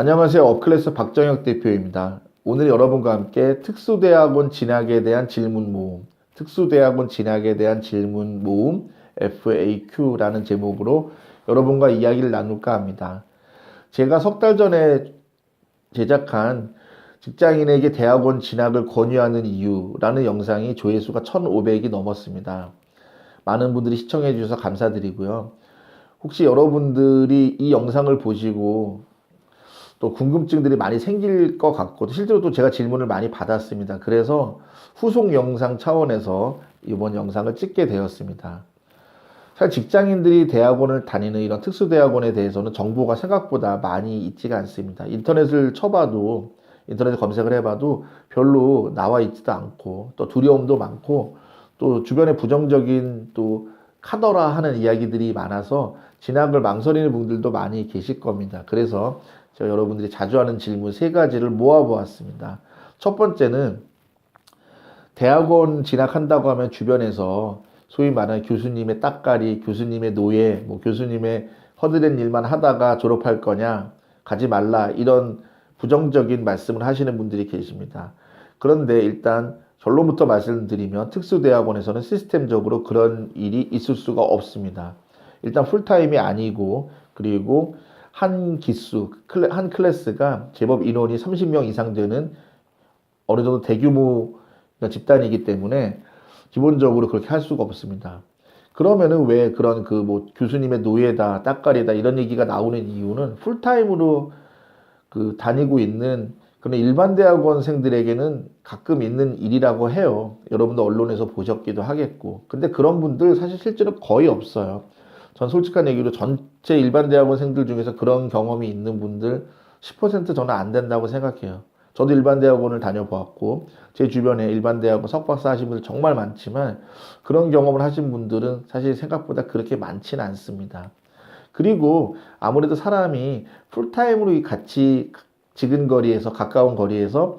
안녕하세요. 업클래스 박정혁 대표입니다. 오늘 여러분과 함께 특수대학원 진학에 대한 질문 모음, 특수대학원 진학에 대한 질문 모음 FAQ라는 제목으로 여러분과 이야기를 나눌까 합니다. 제가 석 달 전에 제작한 직장인에게 대학원 진학을 권유하는 이유라는 영상이 조회수가 1,500이 넘었습니다. 많은 분들이 시청해 주셔서 감사드리고요. 혹시 여러분들이 이 영상을 보시고 또 궁금증들이 많이 생길 것 같고 실제로 또 제가 질문을 많이 받았습니다. 그래서 후속 영상 차원에서 이번 영상을 찍게 되었습니다. 사실 직장인들이 대학원을 다니는 이런 특수대학원에 대해서는 정보가 생각보다 많이 있지가 않습니다. 인터넷을 쳐봐도 인터넷에 검색을 해봐도 별로 나와 있지도 않고 또 두려움도 많고 또 주변에 부정적인 또 카더라 하는 이야기들이 많아서 진학을 망설이는 분들도 많이 계실 겁니다. 그래서 제가 여러분들이 자주 하는 질문 세 가지를 모아보았습니다. 첫 번째는 대학원 진학한다고 하면 주변에서 소위 말하는 교수님의 따까리, 교수님의 노예, 교수님의 허드렛 일만 하다가 졸업할 거냐, 가지 말라, 이런 부정적인 말씀을 하시는 분들이 계십니다. 그런데 일단 결론부터 말씀드리면 특수대학원에서는 시스템적으로 그런 일이 있을 수가 없습니다. 일단 풀타임이 아니고, 그리고 한 기수, 한 클래스가 제법 인원이 30명 이상 되는 어느 정도 대규모 집단이기 때문에 기본적으로 그렇게 할 수가 없습니다. 그러면은 왜 그런 교수님의 노예다, 따까리다 이런 얘기가 나오는 이유는 풀타임으로 다니고 있는 그런 일반 대학원생들에게는 가끔 있는 일이라고 해요. 여러분도 언론에서 보셨기도 하겠고. 근데 그런 분들 사실 실제로 거의 없어요. 전 솔직한 얘기로 전체 일반 대학원생들 중에서 그런 경험이 있는 분들 10% 저는 안 된다고 생각해요. 저도 일반 대학원을 다녀보았고 제 주변에 일반 대학원 석박사 하신 분들 정말 많지만 그런 경험을 하신 분들은 사실 생각보다 그렇게 많지는 않습니다. 그리고 아무래도 사람이 풀타임으로 같이 지근거리에서 가까운 거리에서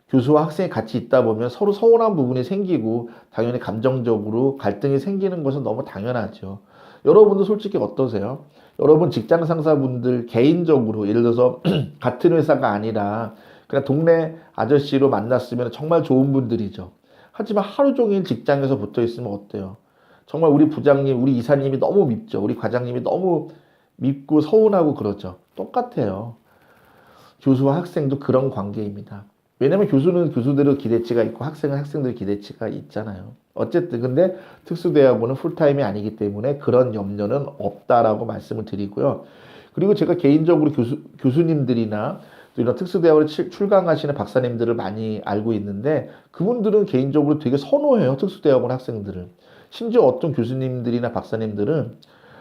교수와 학생이 같이 있다 보면 서로 서운한 부분이 생기고 당연히 감정적으로 갈등이 생기는 것은 너무 당연하죠. 여러분도 솔직히 어떠세요? 여러분 직장 상사분들 개인적으로 예를 들어서 같은 회사가 아니라 그냥 동네 아저씨로 만났으면 정말 좋은 분들이죠. 하지만 하루 종일 직장에서 붙어 있으면 어때요? 정말 우리 부장님, 우리 이사님이 너무 밉죠. 우리 과장님이 너무 밉고 서운하고 그러죠. 똑같아요. 교수와 학생도 그런 관계입니다. 왜냐면 교수는 교수대로 기대치가 있고 학생은 학생들 기대치가 있잖아요. 어쨌든 근데 특수대학원은 풀타임이 아니기 때문에 그런 염려는 없다라고 말씀을 드리고요. 그리고 제가 개인적으로 교수님들이나 또 이런 특수대학원에 출강하시는 박사님들을 많이 알고 있는데 그분들은 개인적으로 되게 선호해요. 특수대학원 학생들을. 심지어 어떤 교수님들이나 박사님들은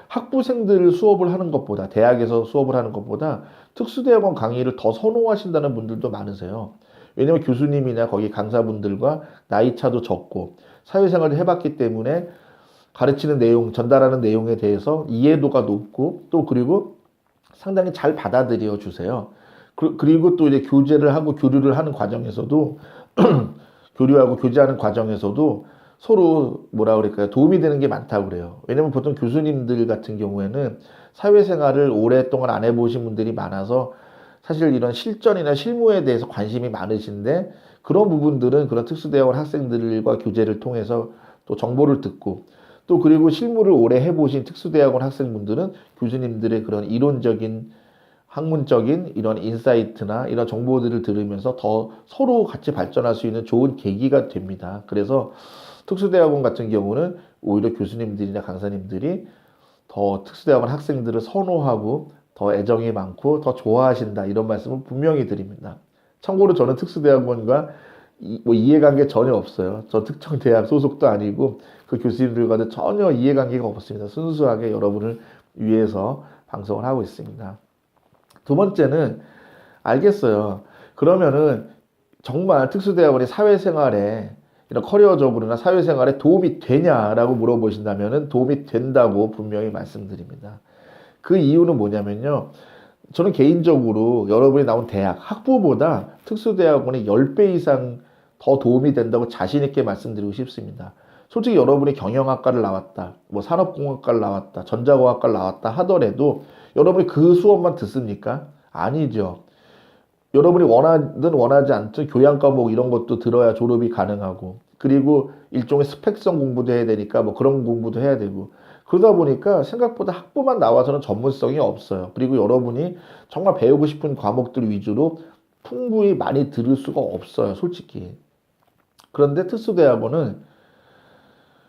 학부생들 수업을 하는 것보다 대학에서 수업을 하는 것보다 특수대학원 강의를 더 선호하신다는 분들도 많으세요. 왜냐면 교수님이나 거기 강사분들과 나이 차도 적고 사회생활을 해봤기 때문에 가르치는 내용, 전달하는 내용에 대해서 이해도가 높고 또 그리고 상당히 잘 받아들여 주세요. 그리고 또 이제 교제를 하고 교류를 하는 과정에서도 교류하고 교제하는 과정에서도 서로 뭐라 그럴까요? 도움이 되는 게 많다고 그래요. 왜냐면 보통 교수님들 같은 경우에는 사회생활을 오랫동안 안 해보신 분들이 많아서 사실 이런 실전이나 실무에 대해서 관심이 많으신데 그런 부분들은 그런 특수대학원 학생들과 교제를 통해서 또 정보를 듣고 또 그리고 실무를 오래 해보신 특수대학원 학생분들은 교수님들의 그런 이론적인 학문적인 이런 인사이트나 이런 정보들을 들으면서 더 서로 같이 발전할 수 있는 좋은 계기가 됩니다. 그래서 특수대학원 같은 경우는 오히려 교수님들이나 강사님들이 더 특수대학원 학생들을 선호하고 더 애정이 많고 더 좋아하신다 이런 말씀을 분명히 드립니다. 참고로 저는 특수대학원과 이해관계 전혀 없어요. 저 특정 대학 소속도 아니고 그 교수님들과는 전혀 이해관계가 없습니다. 순수하게 여러분을 위해서 방송을 하고 있습니다. 두 번째는 알겠어요. 그러면은 정말 특수대학원이 사회생활에 이런 커리어적으로나 사회생활에 도움이 되냐라고 물어보신다면은 도움이 된다고 분명히 말씀드립니다. 그 이유는 뭐냐면요. 저는 개인적으로 여러분이 나온 대학, 학부보다 특수대학원이 10배 이상 더 도움이 된다고 자신있게 말씀드리고 싶습니다. 솔직히 여러분이 경영학과를 나왔다, 산업공학과를 나왔다, 전자공학과를 나왔다 하더라도 여러분이 그 수업만 듣습니까? 아니죠. 여러분이 원하든 원하지 않든 교양 과목 이런 것도 들어야 졸업이 가능하고, 그리고 일종의 스펙성 공부도 해야 되니까 뭐 그런 공부도 해야 되고, 그러다 보니까 생각보다 학부만 나와서는 전문성이 없어요. 그리고 여러분이 정말 배우고 싶은 과목들 위주로 풍부히 많이 들을 수가 없어요, 솔직히. 그런데 특수대학원은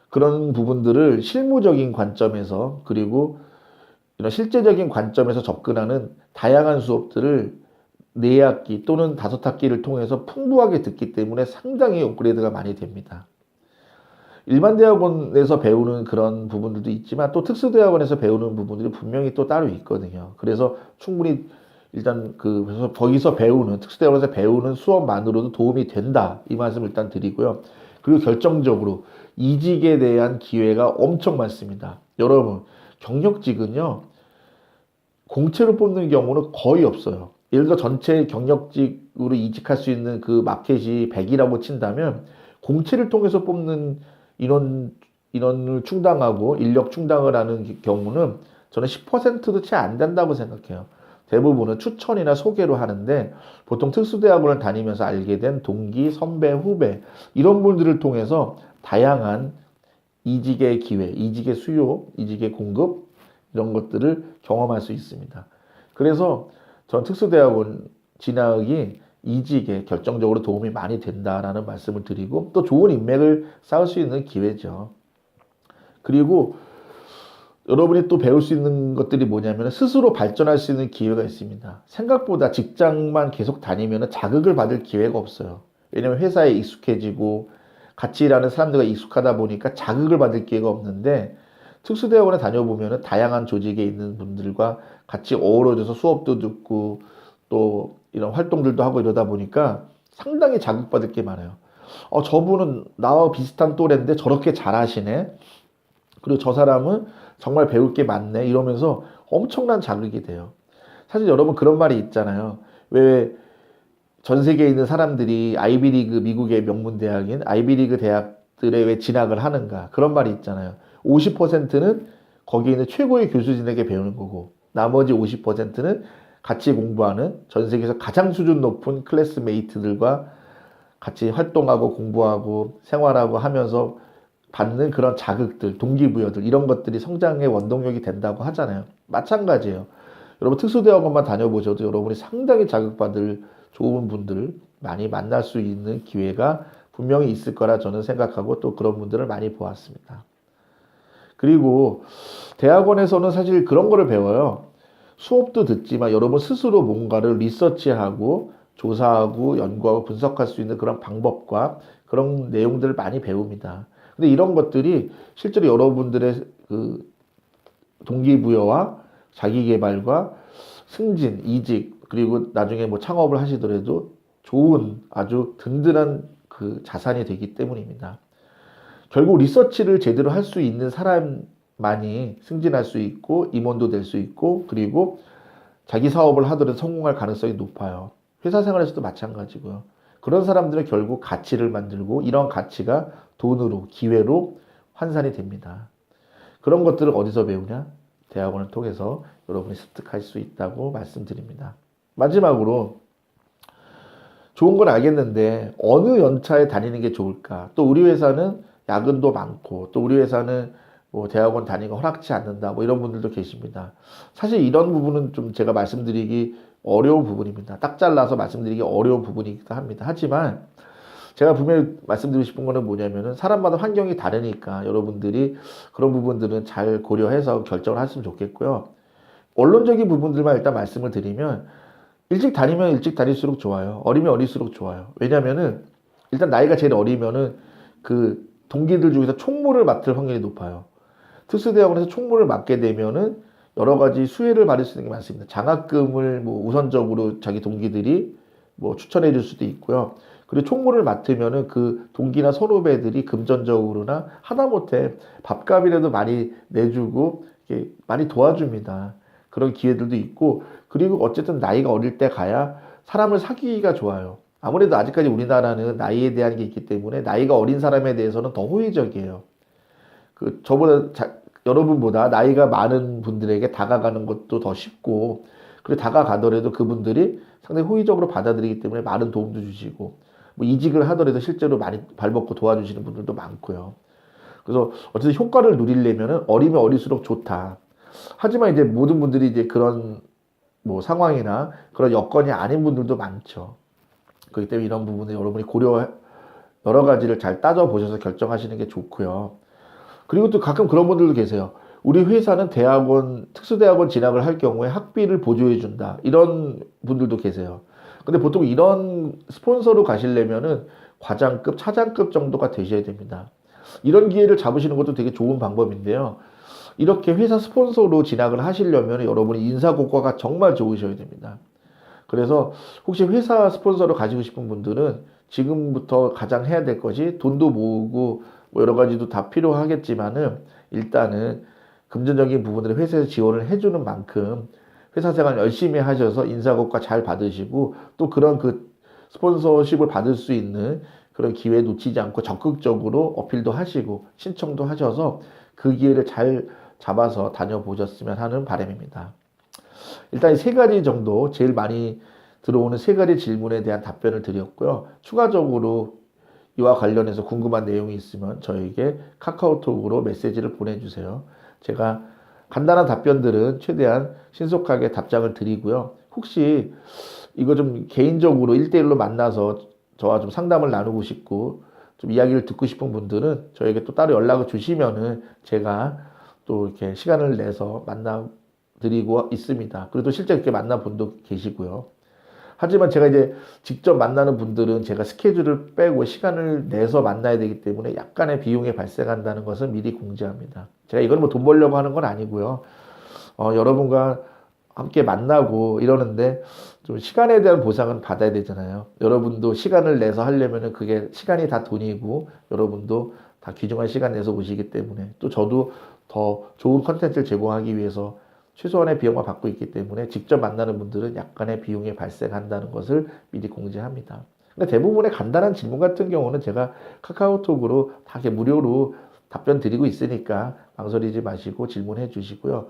그런 부분들을 실무적인 관점에서, 그리고 이런 실제적인 관점에서 접근하는 다양한 수업들을 4학기 또는 5학기를 통해서 풍부하게 듣기 때문에 상당히 업그레이드가 많이 됩니다. 일반 대학원에서 배우는 그런 부분들도 있지만 또 특수대학원에서 배우는 부분들이 분명히 또 따로 있거든요. 그래서 충분히 일단 그래서 거기서 배우는, 특수대학원에서 배우는 수업만으로도 도움이 된다, 이 말씀을 일단 드리고요. 그리고 결정적으로 이직에 대한 기회가 엄청 많습니다. 여러분, 경력직은요, 공채로 뽑는 경우는 거의 없어요. 예를 들어 전체 경력직으로 이직할 수 있는 그 마켓이 100이라고 친다면, 공채를 통해서 뽑는 인원을 충당하고 인력 충당을 하는 경우는 저는 10%도 채 안 된다고 생각해요. 대부분은 추천이나 소개로 하는데, 보통 특수대학원을 다니면서 알게 된 동기, 선배, 후배 이런 분들을 통해서 다양한 이직의 기회, 이직의 수요, 이직의 공급 이런 것들을 경험할 수 있습니다. 그래서 전 특수대학원 진학이 이직에 결정적으로 도움이 많이 된다라는 말씀을 드리고, 또 좋은 인맥을 쌓을 수 있는 기회죠. 그리고 여러분이 또 배울 수 있는 것들이 뭐냐면 스스로 발전할 수 있는 기회가 있습니다. 생각보다 직장만 계속 다니면 자극을 받을 기회가 없어요. 왜냐면 회사에 익숙해지고 같이 일하는 사람들과 익숙하다 보니까 자극을 받을 기회가 없는데, 특수대학원에 다녀보면 다양한 조직에 있는 분들과 같이 어우러져서 수업도 듣고 또 이런 활동들도 하고 이러다 보니까 상당히 자극받을 게 많아요. 저분은 나와 비슷한 또래인데 저렇게 잘하시네. 그리고 저 사람은 정말 배울 게 많네. 이러면서 엄청난 자극이 돼요. 사실 여러분 그런 말이 있잖아요. 왜 전 세계에 있는 사람들이 아이비리그, 미국의 명문 대학인 아이비리그 대학들에 왜 진학을 하는가? 그런 말이 있잖아요. 50%는 거기에 있는 최고의 교수진에게 배우는 거고, 나머지 50%는 같이 공부하는 전 세계에서 가장 수준 높은 클래스메이트들과 같이 활동하고 공부하고 생활하고 하면서 받는 그런 자극들, 동기부여들, 이런 것들이 성장의 원동력이 된다고 하잖아요. 마찬가지예요. 여러분 특수대학원만 다녀보셔도 여러분이 상당히 자극받을 좋은 분들을 많이 만날 수 있는 기회가 분명히 있을 거라 저는 생각하고 또 그런 분들을 많이 보았습니다. 그리고 대학원에서는 사실 그런 거를 배워요. 수업도 듣지만 여러분 스스로 뭔가를 리서치하고 조사하고 연구하고 분석할 수 있는 그런 방법과 그런 내용들을 많이 배웁니다. 근데 이런 것들이 실제로 여러분들의 그 동기부여와 자기개발과 승진, 이직, 그리고 나중에 뭐 창업을 하시더라도 좋은 아주 든든한 그 자산이 되기 때문입니다. 결국 리서치를 제대로 할 수 있는 사람만이 승진할 수 있고 임원도 될 수 있고, 그리고 자기 사업을 하더라도 성공할 가능성이 높아요. 회사 생활에서도 마찬가지고요. 그런 사람들은 결국 가치를 만들고 이런 가치가 돈으로, 기회로 환산이 됩니다. 그런 것들을 어디서 배우냐? 대학원을 통해서 여러분이 습득할 수 있다고 말씀드립니다. 마지막으로, 좋은 건 알겠는데 어느 연차에 다니는 게 좋을까? 또 우리 회사는 야근도 많고 또 우리 회사는 뭐 대학원 다니는 거 허락치 않는다, 뭐 이런 분들도 계십니다. 사실 이런 부분은 좀 제가 말씀드리기 어려운 부분입니다. 딱 잘라서 말씀드리기 어려운 부분이기도 합니다. 하지만 제가 분명히 말씀드리고 싶은 거는 뭐냐면은 사람마다 환경이 다르니까 여러분들이 그런 부분들은 잘 고려해서 결정을 하시면 좋겠고요. 원론적인 부분들만 일단 말씀을 드리면, 일찍 다니면 일찍 다닐수록 좋아요. 어리면 어릴수록 좋아요. 왜냐면은 일단 나이가 제일 어리면은 그 동기들 중에서 총무를 맡을 확률이 높아요. 특수대학원에서 총무를 맡게 되면은 여러 가지 수혜를 받을 수 있는 게 많습니다. 장학금을 뭐 우선적으로 자기 동기들이 뭐 추천해 줄 수도 있고요. 그리고 총무를 맡으면은 그 동기나 선후배들이 금전적으로나 하다못해 밥값이라도 많이 내주고 이렇게 많이 도와줍니다. 그런 기회들도 있고, 그리고 어쨌든 나이가 어릴 때 가야 사람을 사귀기가 좋아요. 아무래도 아직까지 우리나라는 나이에 대한 게 있기 때문에 나이가 어린 사람에 대해서는 더 호의적이에요. 여러분보다 나이가 많은 분들에게 다가가는 것도 더 쉽고, 그리고 다가가더라도 그분들이 상당히 호의적으로 받아들이기 때문에 많은 도움도 주시고 뭐 이직을 하더라도 실제로 많이 발벗고 도와주시는 분들도 많고요. 그래서 어쨌든 효과를 누리려면은 어리면 어릴수록 좋다. 하지만 이제 모든 분들이 이제 그런 뭐 상황이나 그런 여건이 아닌 분들도 많죠. 그렇기 때문에 이런 부분에 여러분이 여러 가지를 잘 따져보셔서 결정하시는 게 좋고요. 그리고 또 가끔 그런 분들도 계세요. 우리 회사는 특수대학원 진학을 할 경우에 학비를 보조해 준다. 이런 분들도 계세요. 근데 보통 이런 스폰서로 가시려면은 과장급, 차장급 정도가 되셔야 됩니다. 이런 기회를 잡으시는 것도 되게 좋은 방법인데요. 이렇게 회사 스폰서로 진학을 하시려면 여러분이 인사고과가 정말 좋으셔야 됩니다. 그래서 혹시 회사 스폰서로 가시고 싶은 분들은 지금부터 가장 해야 될 것이 돈도 모으고 뭐 여러 가지도 다 필요하겠지만은 일단은 금전적인 부분들을 회사에서 지원을 해주는 만큼 회사 생활 열심히 하셔서 인사고과 잘 받으시고 또 그런 그 스폰서십을 받을 수 있는 그런 기회 놓치지 않고 적극적으로 어필도 하시고 신청도 하셔서 그 기회를 잘 잡아서 다녀보셨으면 하는 바람입니다. 일단 세 가지 정도 제일 많이 들어오는 세 가지 질문에 대한 답변을 드렸고요. 추가적으로 이와 관련해서 궁금한 내용이 있으면 저에게 카카오톡으로 메시지를 보내주세요. 제가 간단한 답변들은 최대한 신속하게 답장을 드리고요. 혹시 이거 좀 개인적으로 1대1로 만나서 저와 좀 상담을 나누고 싶고 좀 이야기를 듣고 싶은 분들은 저에게 또 따로 연락을 주시면은 제가 또 이렇게 시간을 내서 만나드리고 있습니다. 그리고 또 실제 이렇게 만나본 분도 계시고요. 하지만 제가 이제 직접 만나는 분들은 제가 스케줄을 빼고 시간을 내서 만나야 되기 때문에 약간의 비용이 발생한다는 것은 미리 공지합니다. 제가 이걸 뭐 돈 벌려고 하는 건 아니고요. 여러분과 함께 만나고 이러는데 좀 시간에 대한 보상은 받아야 되잖아요. 여러분도 시간을 내서 하려면은 그게 시간이 다 돈이고 여러분도 다 귀중한 시간 내서 오시기 때문에 또 저도 더 좋은 컨텐츠를 제공하기 위해서 최소한의 비용을 받고 있기 때문에 직접 만나는 분들은 약간의 비용이 발생한다는 것을 미리 공지합니다. 근데 대부분의 간단한 질문 같은 경우는 제가 카카오톡으로 다 이렇게 무료로 답변 드리고 있으니까 망설이지 마시고 질문해 주시고요.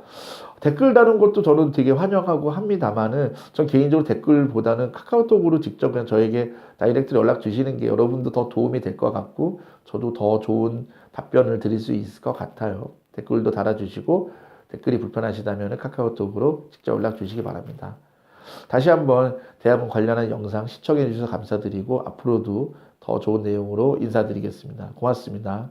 댓글 다는 것도 저는 되게 환영하고 합니다만은 전 개인적으로 댓글보다는 카카오톡으로 직접 그냥 저에게 다이렉트로 연락 주시는 게 여러분도 더 도움이 될 것 같고 저도 더 좋은 답변을 드릴 수 있을 것 같아요. 댓글도 달아주시고 댓글이 불편하시다면 카카오톡으로 직접 연락 주시기 바랍니다. 다시 한번 대학원 관련한 영상 시청해 주셔서 감사드리고 앞으로도 더 좋은 내용으로 인사드리겠습니다. 고맙습니다.